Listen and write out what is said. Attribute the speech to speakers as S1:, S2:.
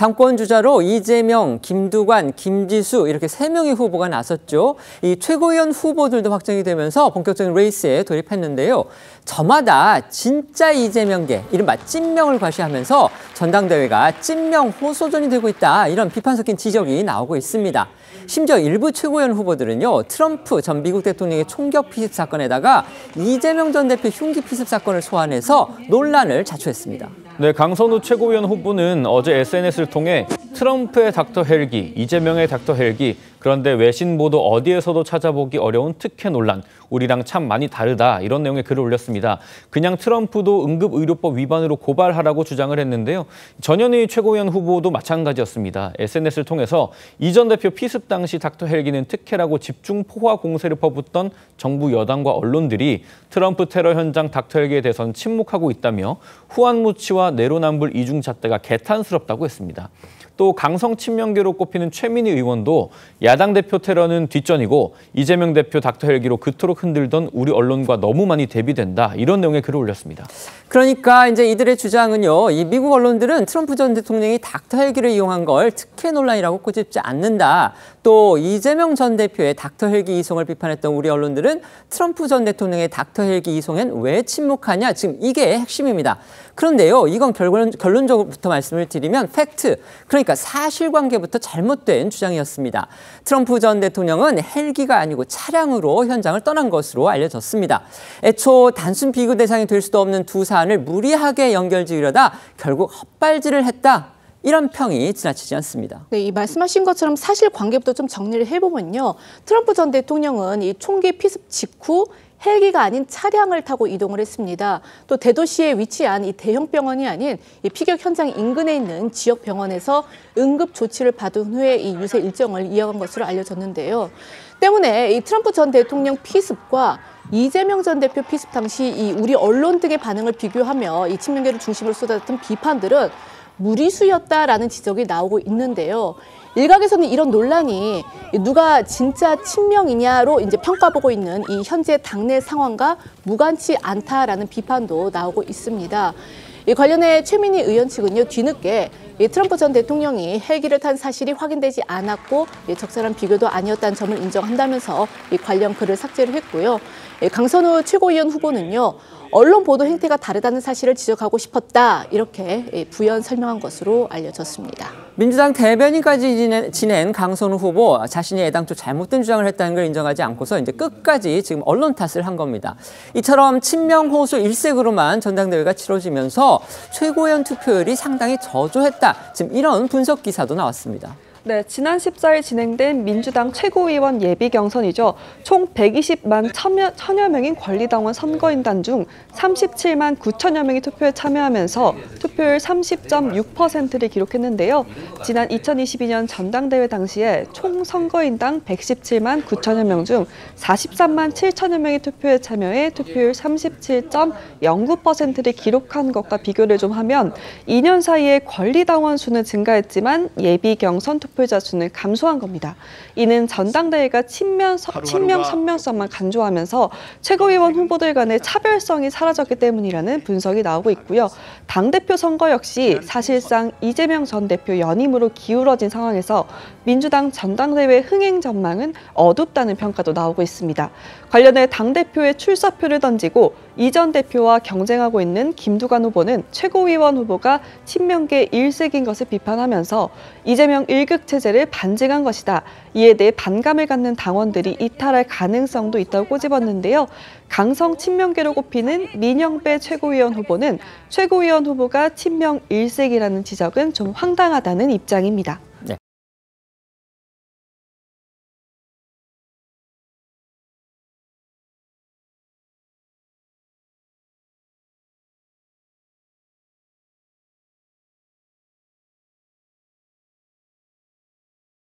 S1: 당권 주자로 이재명, 김두관, 김지수 이렇게 3명의 후보가 나섰죠. 이 최고위원 후보들도 확정이 되면서 본격적인 레이스에 돌입했는데요. 저마다 진짜 이재명계, 이른바 찐명을 과시하면서 전당대회가 찐명 호소전이 되고 있다. 이런 비판 섞인 지적이 나오고 있습니다. 심지어 일부 최고위원 후보들은요. 트럼프 전 미국 대통령의 총격 피습 사건에다가 이재명 전 대표 흉기 피습 사건을 소환해서 논란을 자초했습니다.
S2: 네, 강선우 최고위원 후보는 어제 SNS를 통해 트럼프의 닥터 헬기, 이재명의 닥터 헬기, 그런데 외신 보도 어디에서도 찾아보기 어려운 특혜 논란, 우리랑 참 많이 다르다 이런 내용의 글을 올렸습니다. 그냥 트럼프도 응급의료법 위반으로 고발하라고 주장을 했는데요. 전현희 최고위원 후보도 마찬가지였습니다. SNS를 통해서 이 전 대표 피습 당시 닥터 헬기는 특혜라고 집중 포화 공세를 퍼붓던 정부 여당과 언론들이 트럼프 테러 현장 닥터 헬기에 대해서는 침묵하고 있다며 후안무치와 내로남불 이중 잣대가 개탄스럽다고 했습니다. 또 강성 친명계로 꼽히는 최민희 의원도 야당 대표 테러는 뒷전이고 이재명 대표 닥터 헬기로 그토록 흔들던 우리 언론과 너무 많이 대비된다. 이런 내용의 글을 올렸습니다.
S1: 그러니까 이제 이들의 주장은요. 이 미국 언론들은 트럼프 전 대통령이 닥터 헬기를 이용한 걸 특혜 논란이라고 꼬집지 않는다. 또 이재명 전 대표의 닥터 헬기 이송을 비판했던 우리 언론들은 트럼프 전 대통령의 닥터 헬기 이송엔 왜 침묵하냐. 지금 이게 핵심입니다. 그런데요. 이건 결론적으로부터 말씀을 드리면 팩트, 그러니까 사실관계부터 잘못된 주장이었습니다. 트럼프 전 대통령은 헬기가 아니고 차량으로 현장을 떠난 것으로 알려졌습니다. 애초 단순 비교 대상이 될 수도 없는 두 사안을 무리하게 연결지으려다 결국 헛발질을 했다. 이런 평이 지나치지 않습니다.
S3: 네, 이 말씀하신 것처럼 사실관계부터 좀 정리를 해보면요. 트럼프 전 대통령은 이 총기 피습 직후 헬기가 아닌 차량을 타고 이동을 했습니다. 또 대도시에 위치한 이 대형 병원이 아닌 이 피격 현장 인근에 있는 지역 병원에서 응급 조치를 받은 후에 이 유세 일정을 이어간 것으로 알려졌는데요. 때문에 이 트럼프 전 대통령 피습과 이재명 전 대표 피습 당시 이 우리 언론 등의 반응을 비교하며 이 친명계를 중심으로 쏟아졌던 비판들은 무리수였다라는 지적이 나오고 있는데요. 일각에서는 이런 논란이 누가 진짜 친명이냐로 이제 평가보고 있는 이 현재 당내 상황과 무관치 않다라는 비판도 나오고 있습니다. 이 관련해 최민희 의원 측은요, 뒤늦게 트럼프 전 대통령이 헬기를 탄 사실이 확인되지 않았고 적절한 비교도 아니었다는 점을 인정한다면서 이 관련 글을 삭제를 했고요. 강선우 최고위원 후보는요, 언론 보도 행태가 다르다는 사실을 지적하고 싶었다, 이렇게 부연 설명한 것으로 알려졌습니다.
S1: 민주당 대변인까지 지낸 강선우 후보, 자신이 애당초 잘못된 주장을 했다는 걸 인정하지 않고서 이제 끝까지 지금 언론 탓을 한 겁니다. 이처럼 친명 호소 일색으로만 전당대회가 치러지면서 최고위원 투표율이 상당히 저조했다. 지금 이런 분석 기사도 나왔습니다.
S4: 네, 지난 14일 진행된 민주당 최고위원 예비 경선이죠. 총 120만 천여 명인 권리당원 선거인단 중 37만 9천여 명이 투표에 참여하면서 투표율 30.6%를 기록했는데요. 지난 2022년 전당대회 당시에 총 선거인당 117만 9천여 명 중 43만 7천여 명이 투표에 참여해 투표율 37.09%를 기록한 것과 비교를 좀 하면 2년 사이에 권리당원 수는 증가했지만 예비 경선 투표자 수는 감소한 겁니다. 이는 전당대회가 친명 선명성만 강조하면서 최고위원 후보들 간의 차별성이 사라졌기 때문이라는 분석이 나오고 있고요. 당대표 선거 역시 사실상 이재명 전 대표 연임으로 기울어진 상황에서 민주당 전당대회 흥행 전망은 어둡다는 평가도 나오고 있습니다. 관련해 당대표의 출사표를 던지고 이 전 대표와 경쟁하고 있는 김두관 후보는 최고위원 후보가 친명계 일색인 것을 비판하면서 이재명 1급 체제를 반증한 것이다. 이에 대해 반감을 갖는 당원들이 이탈할 가능성도 있다고 꼬집었는데요. 강성 친명계로 꼽히는 민영배 최고위원 후보는 최고위원 후보가 친명 일색이라는 지적은 좀 황당하다는 입장입니다.